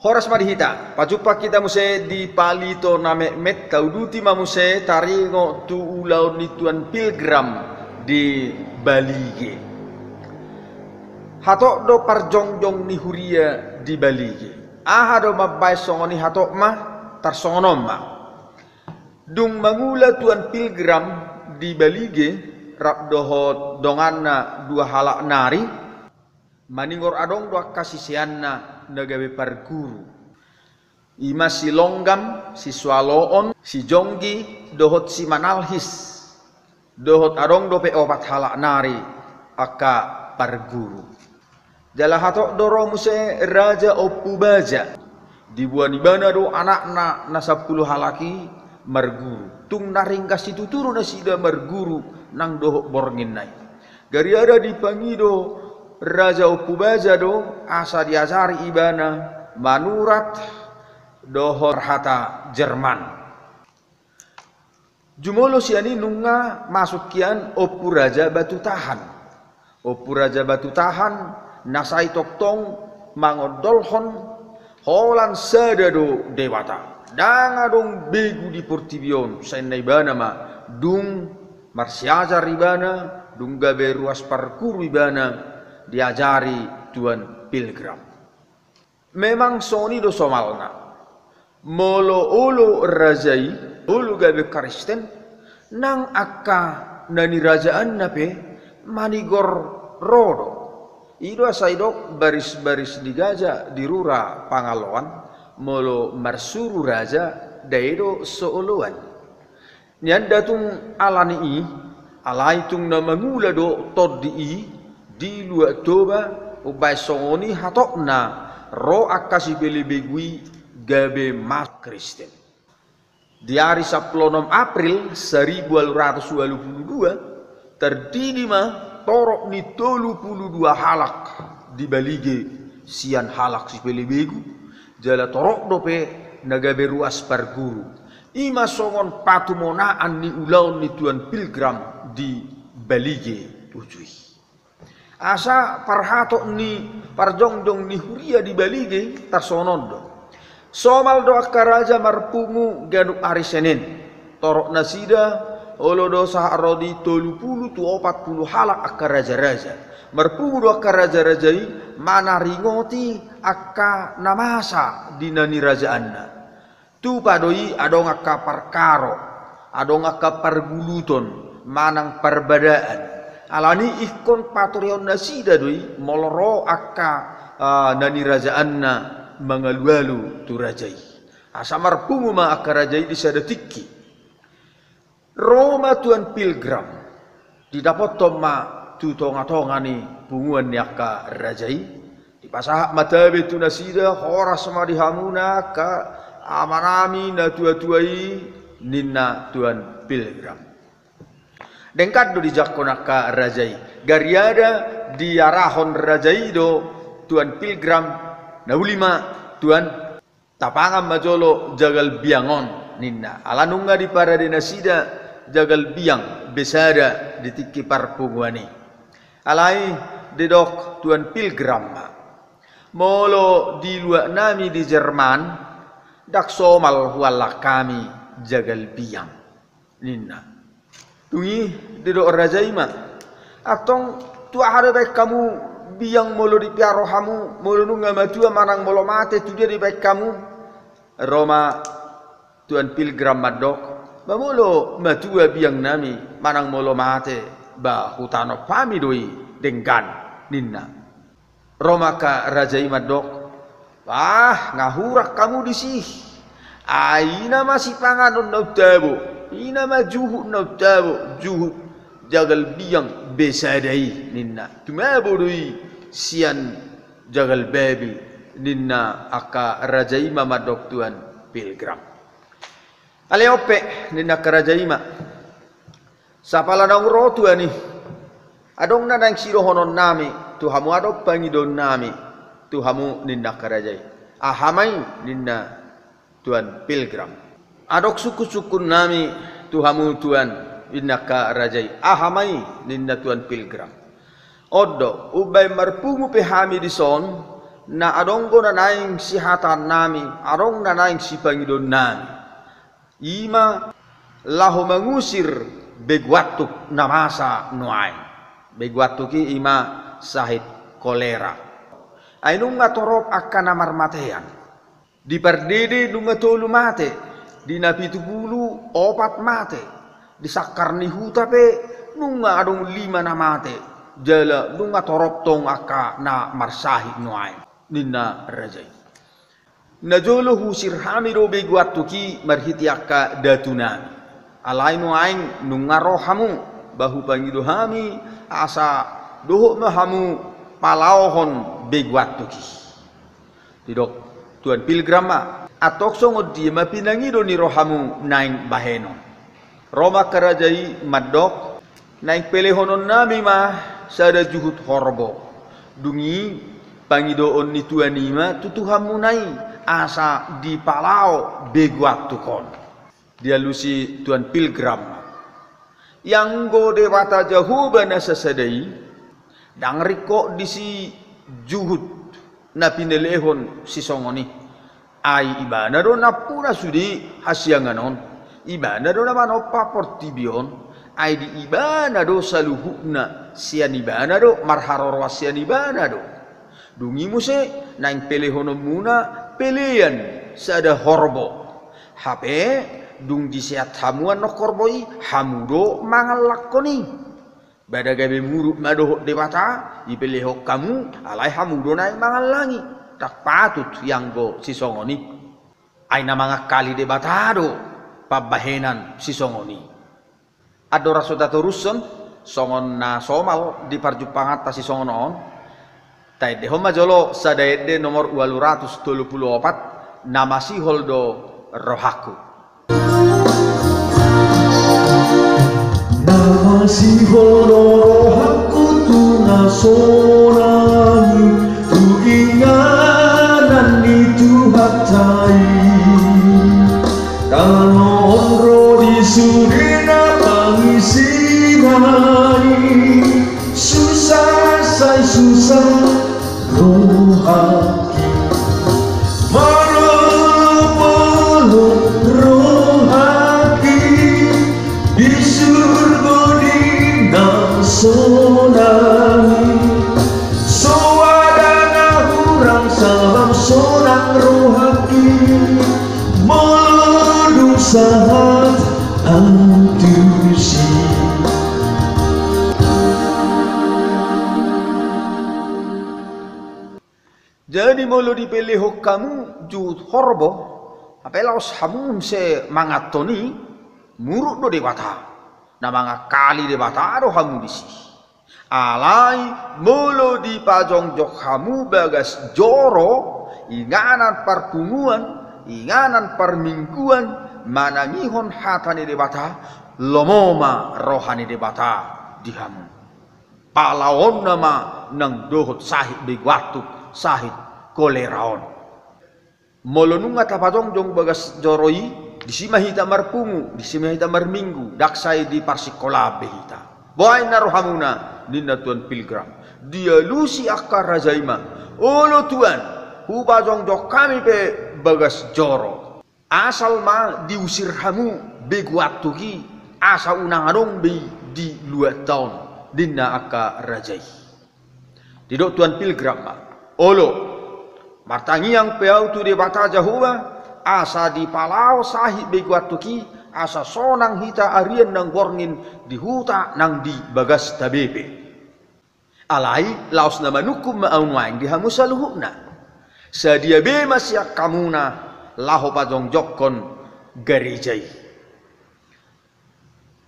Horas madihita, pajupa kita muse di palito name met tauduti mamuse taringo tu ulau ni tuan pilgrim di Balige. Hatok do parjongjong ni huria di Balige. Aha do mabay songoni hatok mah tarsongonom mah. Dung mangula tuan pilgrim di Balige rap dohot donganna dua halak nari maningor adong dua kasisianna nagawe parguru. Ima si longgam, si swaloon, si jonggi, dohot si manalhis. Dohot adong dope opat halak nari aka parguru. Jala hatok doro muse raja Oppu Baja. Dibuan ibana do anakna na 10 halaki marguru. Tung naringkas itu turun nasida marguru nang dohok borngin nai. Gari ada dipangido Raja Oppu Baja do asa diajari ibana manurat dohor hata Jerman. Jumolo siani nunga masuk kian Oppu Raja Batu Tahan. Oppu Raja Batu Tahan nasai toktong mangodolhon holan sadado dewata. Danga dong begu di portibion sainna ibana ma dung marsiajar ibana dung gabe ruas parkuru ibana diajari tuan pilgrim. Memang soni do somalna. Molo ulu rajai, ulu gabe karisten, nang akka nani rajaan nape manigor rodo. Ido asaidok baris-baris digaja dirura pangaloan, molo marsuru raja daido sooluan. Nyan datung alani alaitung na mangula do toddi di luar toba ubay songoni hatokna ro akasi belebegui gabe mas Kristen. Di hari 16 April 1882 terdiri mah torok ni 32 halak di Balige sian halak si belebegu jala torok dope nagabe ruas parguru. Ima songon patumonaan ni ulau ni tuan pilgrim di Balige ujui. Asa parhato ni parjongjong ni huria di Balige tarsonondo. Somal do akaraja marpungu ganu ari Senin. Torok nasida olo do saharodi 30 tu 40 halak akaraja-raja. Marpungu do akaraja-rajai mana ringoti akka namasa dinani rajaanna. Tu padoi adong akka parkaro, adong akka parguluton, manang parbadaan. Alani ikon patrion nasida doi moloro akka nani rajaanna mangalualu tu rajai. Asamar pungu ma akka rajai disadatiki. Roma tuan pilgrim didapot toma tu tonga-tongani punguan ni akka rajai. Di pasahak matabe tu nasida horas sama dihamuna ka amanami na tua-tuai ninna tuan pilgrim. Dengkat do dijakonaka rajai. Gariada diarahon rajai do tuan pilgrim naulima tuan tapangam majolo jagal biangon ninna. Alanunga di para dinasida jagal biang besada di tiki parpunguani. Alai dedok tuan pilgrim molo di luar nami di Jerman dak somal wala kami jagal biang ninna. Tungi dido rajaima atong tu ada baik kamu biang molo di piaro hamu molo nunga matua manang molo mate tu dia di baik kamu Roma tuan pilgrim madok mamolo matua biang nami manang molo mate ba hutano pami doi denggan ninna. Roma ka rajaima dok ngahurak kamu di sih aina masih panganon na tabo. Ina majuhu nautabo juhu jagal biang besadai ninna tumabo doi sian jagal baby ninna aka rajaima madok tuan pilgrim. Aleope ninna karajaima sapala nang rotu ani adong nanang siro honon nami tuhamu adok pangidon nami tuhamu ninna karajai ahamai ninna tuan pilgrim. Adok suku-suku nami tuhamu tuan innaka rajai ahamai ninna tuan pilgrim. Odo ubay marpungu pehami dison na adonggo na naing sihatan nami, arong na naing sipangidon nami. Ima laho mengusir begwatuk namasa nuain. Begwatuk ima sahit kolera. Ainung ngatorop akan namar matean. Di pardede nunga tolu mate, di napi tubulu opat mate, di sakar ni huta pe nunga adong 5 na mate, jala nunga torop tong aka na marsahit nuain. Nina rajai. Najolo husir hamiro begwatuki marhiti akka datunami. Alainu aing nunga rohamu bahu pangido hami asa doho mahamu palauhon begwatuki. Tidok tuan pilgrama atok songo dia mapinangido ni rohamu naing bahenon. Roma kerajai madok naing pelehonon nami mah sada juhut horbo. Dungi pangidoon ni tuanima tutuhamu nai asa di palau begwatukon. Dia lusi tuan pilgram yang go dewata jahubana sasadai dang riko disi juhut na pinelehon si songoni ai ibana do napuna sudi hasyanganon ibana do namano paportibion ai di ibana do saluhukna sian ibana do marharor wasian ibana do dungi muse naing pelehono muna pelean sada horbo HP dung disiat hamuan no korboi hamudo mangal lakoni bada gabe muruk madoh dewata dipeleho kamu alai hamudo naik mangal langi tak patut yang go sisongoni aina manga kali debata do pabahenan sisongoni ado rasota teruson songon na somal di parjupangat ta sisongonon tai de homa jolo sadayede nomor 234 nama si holdo rohaku nama si holdo rohaku tu nasonani tu inganan itu hatai kalau onro di surina pangisinai susah say susah rohaki malu rohaki di surga dinang sonami soadana hurang salam sonang rohaki malu sahat antusi. Jadi mulu dipilih kamu jut horbo apelos hamun se mangatoni muruk do dewata na manga kali dewata do hamu disi alai mulu dipajong jok hamu bagas joro inganan parpunguan inganan permingguan mana ngihon hatani dewata lomoma rohani dewata dihamu palawon nama nang dohot sahid begwatu sahid koleraon molonunga tapatong jong bagas joroi disimahita marpungu disimahita marminggu daksai di parsikola behita boy narohamuna ninna tuan pilgram dia lusi akar rajaima olo tuan hubajong jok kami pe bagas joro asal ma diusir hamu begwatuki asa unang adong be di 2 tahun dinna akka rajai didok tuan pilgram ma olo martangi yang peau tu de bata jahuwa asa di palau sahib begwatuki asa sonang hita arian nang gorngin di huta nang di bagas tabepe alai laos nama nukum maaunwaing di hamusaluhukna sadia be masyak kamuna laho pajong jokkon garijai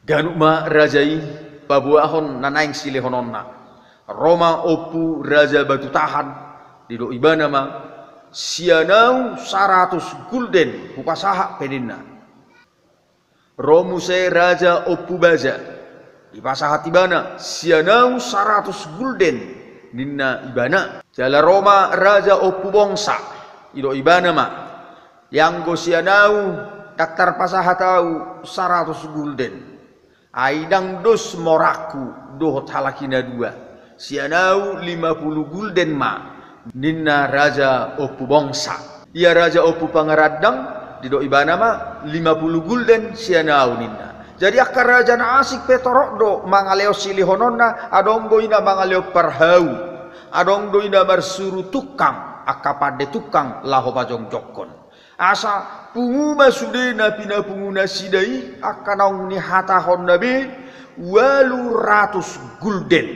ganuma rajai pabuahon nanaing silehononna Roma opu raja batu tahan dido ibana ma sianau 100 gulden hupasaha pedina romuse raja opu baja ipasaha tibana sianau 100 gulden ninna ibana jala Roma raja opu bongsa ido ibana ma yang go sianau daktar pasaha tau 100 gulden aidang dos moraku dohot halakina 2 sianau 50 gulden ma ninna raja opu bongsa. Ia raja opu pangaradang di do ibana ma 50 gulden sianau ninna. Jadi akar raja na asik petorok do mangaleo silihononna adong doina mangaleo parhau. Adong doina bersuru tukang akapade tukang laho pajong jokon. Asa punguma sudena pina punguna sidai akanong ni hatahon nabi 800 gulden.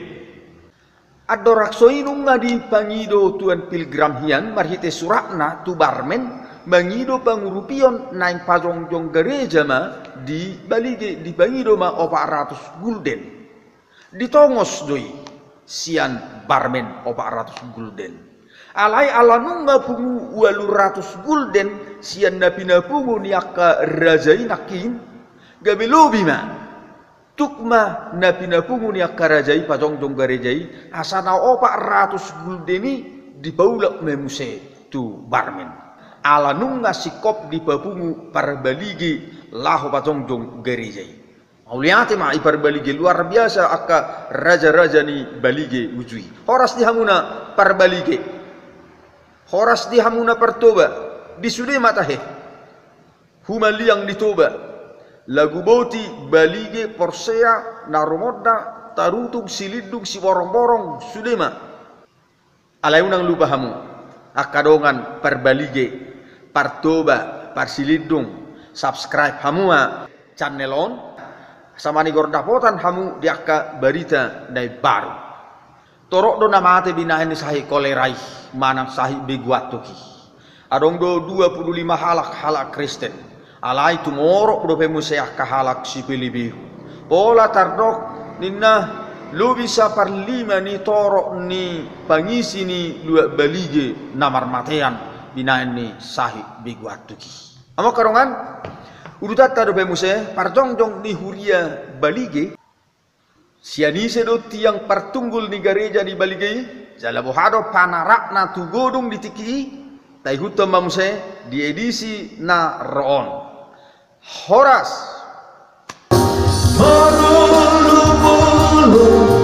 Ado raksoinung ngadi pangido tuan pilgram hian marhite surakna tu barmen mangido pangurupion naing pajongjong gereja ma di balige di pangido ma 400 gulden. Ditongos doi sian barmen 400 gulden. Alai alanung ngapungu 800 gulden sian napina pungu niaka rajai nakin gabelobi ma tukma napina pungu niaka rajai pajongjong garejai asana 400 guldeni dibaulak memuse tu barmen alanung ngasikop di papungu parbaligi laho pajongjong garejai Auliate ma ipar balige luar biasa akka raja-raja ni balige ujui horas dihamuna parbalige horas dihamuna pertoba disude matahe humaliang ditoba lagu boti balige porsea narumoda tarutung silidung si borong-borong sudema alai unang lupa hamu akadongan perbalige partoba parsilidung subscribe hamua channelon sama ni gordapotan hamu diaka berita dari baru torok do namate binahen sahi kolerai manang sahi beguatoki adong do 25 halak Kristen alai tumorok do pemuseah kahalak sipili biru pola tardok ninna lu bisa parlima ni torok ni pangisi ni lua balige namar matean binahen ni sahi beguatoki amo karongan urutata do pemuse parjongjong ni huria balige sianise do tiang partunggul ni gereja di balige jalabohado panarakna tu godung ditiki tai hutam mamuse di edisi na roon horas Bolu bolu